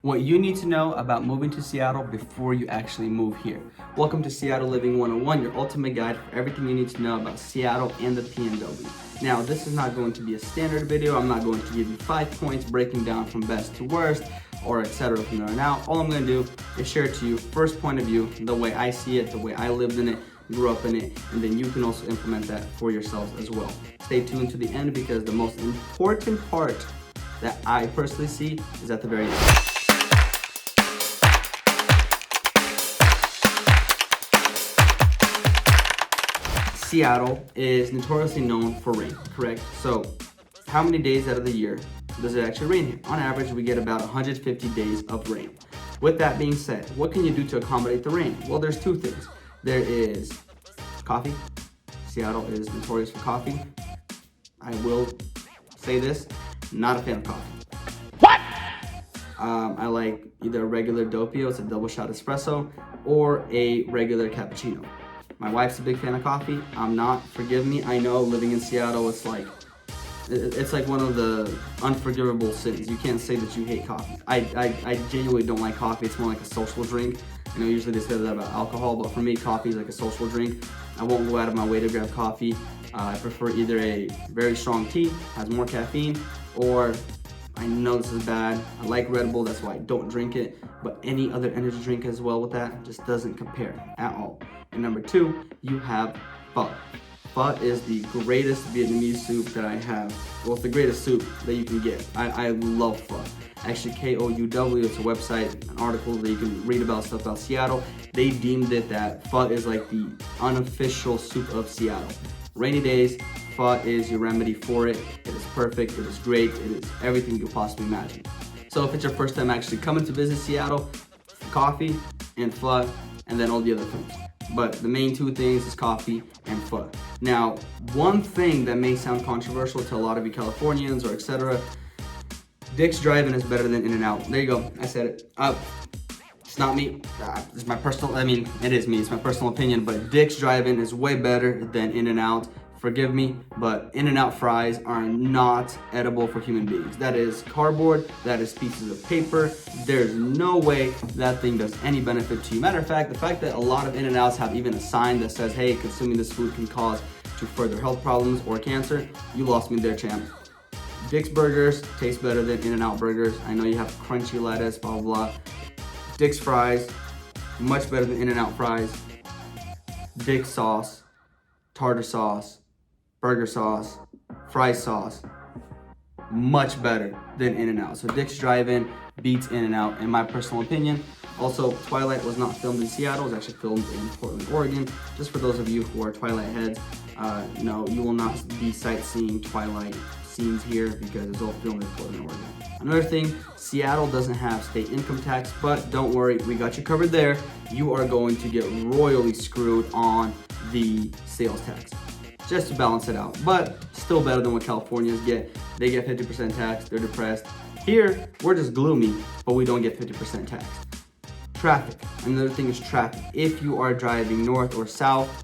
What you need to know about moving to Seattle before you actually move here. Welcome to Seattle Living 101, your ultimate guide for everything you need to know about Seattle and the PNW. Now, this is not going to be a standard video. I'm not going to give you 5 points breaking down from best to worst or etc. from there on out. All I'm going to do is share to you first point of view, the way I see it, the way I lived in it, grew up in it, and then you can also implement that for yourselves as well. Stay tuned to the end because the most important part that I personally see is at the very end. Seattle is notoriously known for rain, correct? So how many days out of the year does it actually rain here? On average, we get about 150 days of rain. With that being said, what can you do to accommodate the rain? Well, there's two things. There is coffee. Seattle is notorious for coffee. I will say this, not a fan of coffee. What? I like either a regular doppio, it's a double shot espresso, or a regular cappuccino. My wife's a big fan of coffee. I'm not. Forgive me. I know living in Seattle, it's like one of the unforgivable sins. You can't say that you hate coffee. I genuinely don't like coffee. It's more like a social drink. You know, usually they say that about alcohol, but for me, coffee is like a social drink. I won't go out of my way to grab coffee. I prefer either a very strong tea, has more caffeine, or I know this is bad. I like Red Bull, that's why I don't drink it. But any other energy drink as well with that just doesn't compare at all. And number two, you have pho. Pho is the greatest Vietnamese soup that I have. Well, it's the greatest soup that you can get. I love pho. Actually, KOUW, it's a website, an article that you can read about stuff about Seattle. They deemed it that pho is like the unofficial soup of Seattle. Rainy days, pho is your remedy for it. It is perfect, it is great, it is everything you could possibly imagine. So if it's your first time actually coming to visit Seattle, coffee and pho, and then all the other things. But the main two things is coffee and pho. Now, one thing that may sound controversial to a lot of you Californians or etc., Dick's Drive-In is better than In-N-Out. There you go, I said it. It's not me, it's my personal, it is me, it's my personal opinion, but Dick's Drive-In is way better than In-N-Out. Forgive me, but In-N-Out fries are not edible for human beings. That is cardboard, that is pieces of paper. There's no way that thing does any benefit to you. Matter of fact, the fact that a lot of In-N-Outs have even a sign that says, hey, consuming this food can cause to further health problems or cancer, you lost me there, champ. Dick's burgers taste better than In-N-Out burgers. I know you have crunchy lettuce, blah, blah, blah. Dick's fries, much better than In-N-Out fries. Dick's sauce, tartar sauce, burger sauce, fry sauce, much better than In-N-Out. So Dick's Drive-In beats In-N-Out in my personal opinion. Also, Twilight was not filmed in Seattle, it was actually filmed in Portland, Oregon. Just for those of you who are Twilight heads, no, you will not be sightseeing Twilight scenes here because it's all filmed in Portland, Oregon. Another thing, Seattle doesn't have state income tax, but don't worry, we got you covered there. You are going to get royally screwed on the sales tax, just to balance it out, but still better than what Californians get. They get 50% tax, they're depressed. Here, we're just gloomy, but we don't get 50% tax. Traffic, another thing is traffic. If you are driving north or south,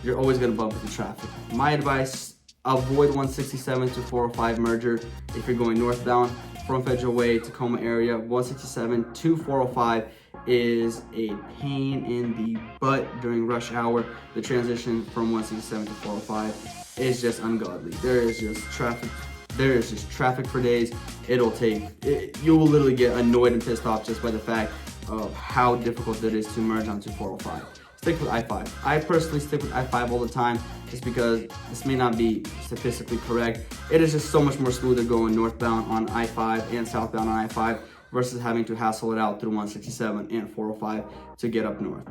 you're always gonna bump into traffic. My advice, avoid 167 to 405 merger if you're going northbound from Federal Way, Tacoma area. 167 to 405 is a pain in the butt during rush hour. The transition from 167 to 405 is just ungodly. There is just traffic for days. You will literally get annoyed and pissed off just by the fact of how difficult it is to merge onto 405. Stick with I-5. I personally stick with I-5 all the time just because this may not be statistically correct. It is just so much more smoother going northbound on I-5 and southbound on I-5 versus having to hassle it out through 167 and 405 to get up north.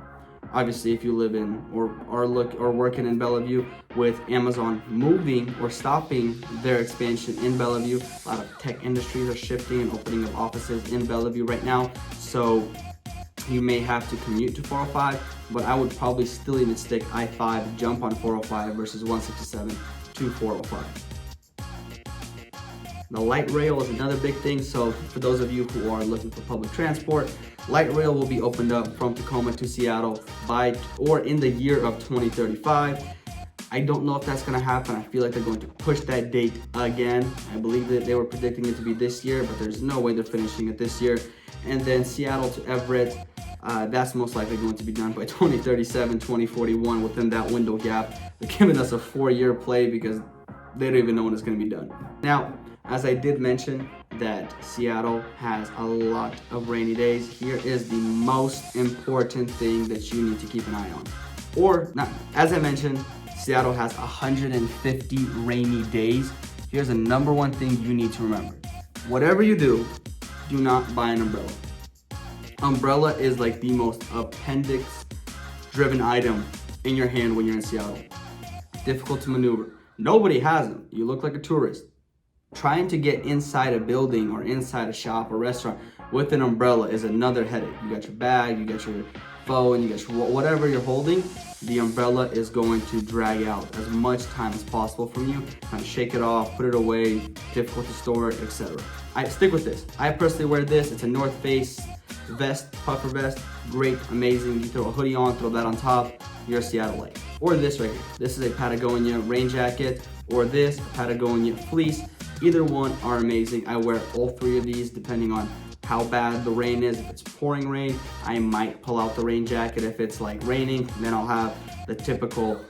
Obviously, if you live in or working in Bellevue, with Amazon moving or stopping their expansion in Bellevue, a lot of tech industries are shifting and opening up offices in Bellevue right now. So you may have to commute to 405, but I would probably still even stick I-5, jump on 405 versus 167 to 405. The light rail is another big thing, so for those of you who are looking for public transport, light rail will be opened up from Tacoma to Seattle in the year of 2035. I don't know if that's going to happen. I feel like they're going to push that date again. I believe that they were predicting it to be this year, but there's no way they're finishing it this year. And then Seattle to Everett, that's most likely going to be done by 2037, 2041, within that window gap. They're giving us a 4-year play because they don't even know when it's going to be done. Now, as I did mention that Seattle has a lot of rainy days, here is the most important thing that you need to keep an eye on. Or not, as I mentioned, Seattle has 150 rainy days. Here's the number one thing you need to remember. Whatever you do not buy an umbrella. Umbrella is like the most appendix-driven item in your hand when you're in Seattle. Difficult to maneuver. Nobody has them. You look like a tourist. Trying to get inside a building or inside a shop or restaurant with an umbrella is another headache. You got your bag, you got your phone, you got your whatever you're holding. The umbrella is going to drag out as much time as possible from you. Kind of shake it off, put it away, difficult to store, etc. I stick with this. I personally wear this. It's a North Face vest, puffer vest. Great, amazing. You throw a hoodie on, throw that on top, you're Seattleite. Or this right here. This is a Patagonia rain jacket, or this Patagonia fleece. Either one are amazing. I wear all three of these depending on how bad the rain is. If it's pouring rain, I might pull out the rain jacket. If it's like raining, then I'll have the typical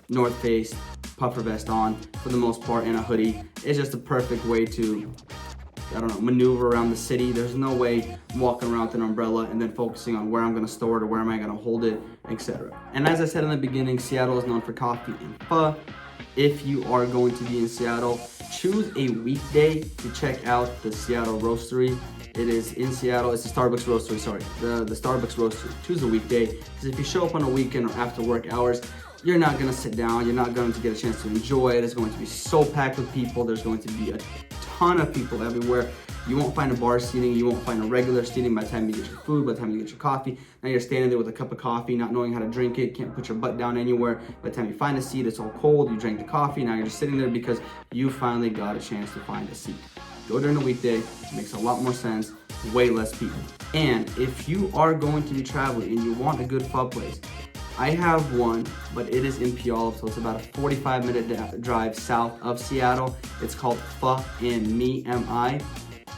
North Face puffer vest on for the most part, and a hoodie. It's just a perfect way to, I don't know, maneuver around the city. There's no way I'm walking around with an umbrella and then focusing on where I'm gonna store it or where am I gonna hold it, etc. And as I said in the beginning, Seattle is known for coffee and pho. If you are going to be in Seattle, choose a weekday to check out the Seattle Roastery. It is in Seattle. It's the Starbucks Roastery, sorry. The Starbucks Roastery. Choose a weekday, because if you show up on a weekend or after work hours, you're not gonna sit down. You're not going to get a chance to enjoy it. It's going to be so packed with people. There's going to be a ton of people everywhere. You won't find a bar seating. You won't find a regular seating by the time you get your food, by the time you get your coffee. Now you're standing there with a cup of coffee, not knowing how to drink it, can't put your butt down anywhere. By the time you find a seat, it's all cold. You drank the coffee. Now you're just sitting there because you finally got a chance to find a seat. Go during the weekday. It makes a lot more sense. Way less people. And if you are going to be traveling and you want a good pho place, I have one, but it is in Puyallup, so it's about a 45-minute drive south of Seattle. It's called Pho and Me, M-I.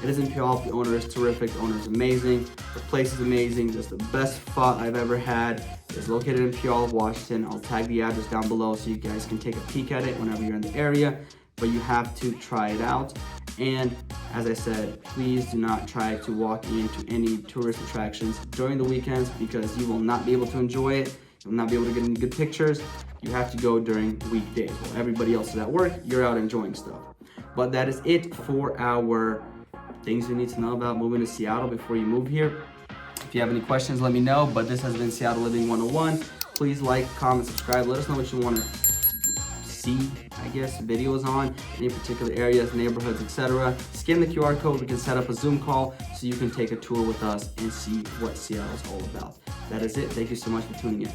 It is in Puyallup. The owner is terrific. The owner is amazing. The place is amazing. It's the best pho I've ever had. It's located in Puyallup, Washington. I'll tag the address down below so you guys can take a peek at it whenever you're in the area, but you have to try it out. And as I said, please do not try to walk into any tourist attractions during the weekends, because you will not be able to enjoy it. You'll not be able to get any good pictures. You have to go during weekdays. While everybody else is at work, you're out enjoying stuff. But that is it for our things you need to know about moving to Seattle before you move here. If you have any questions, let me know. But this has been Seattle Living 101. Please like, comment, subscribe. Let us know what you want to see, I guess, videos on, any particular areas, neighborhoods, etc. Scan the QR code. We can set up a Zoom call so you can take a tour with us and see what Seattle is all about. That is it. Thank you so much for tuning in.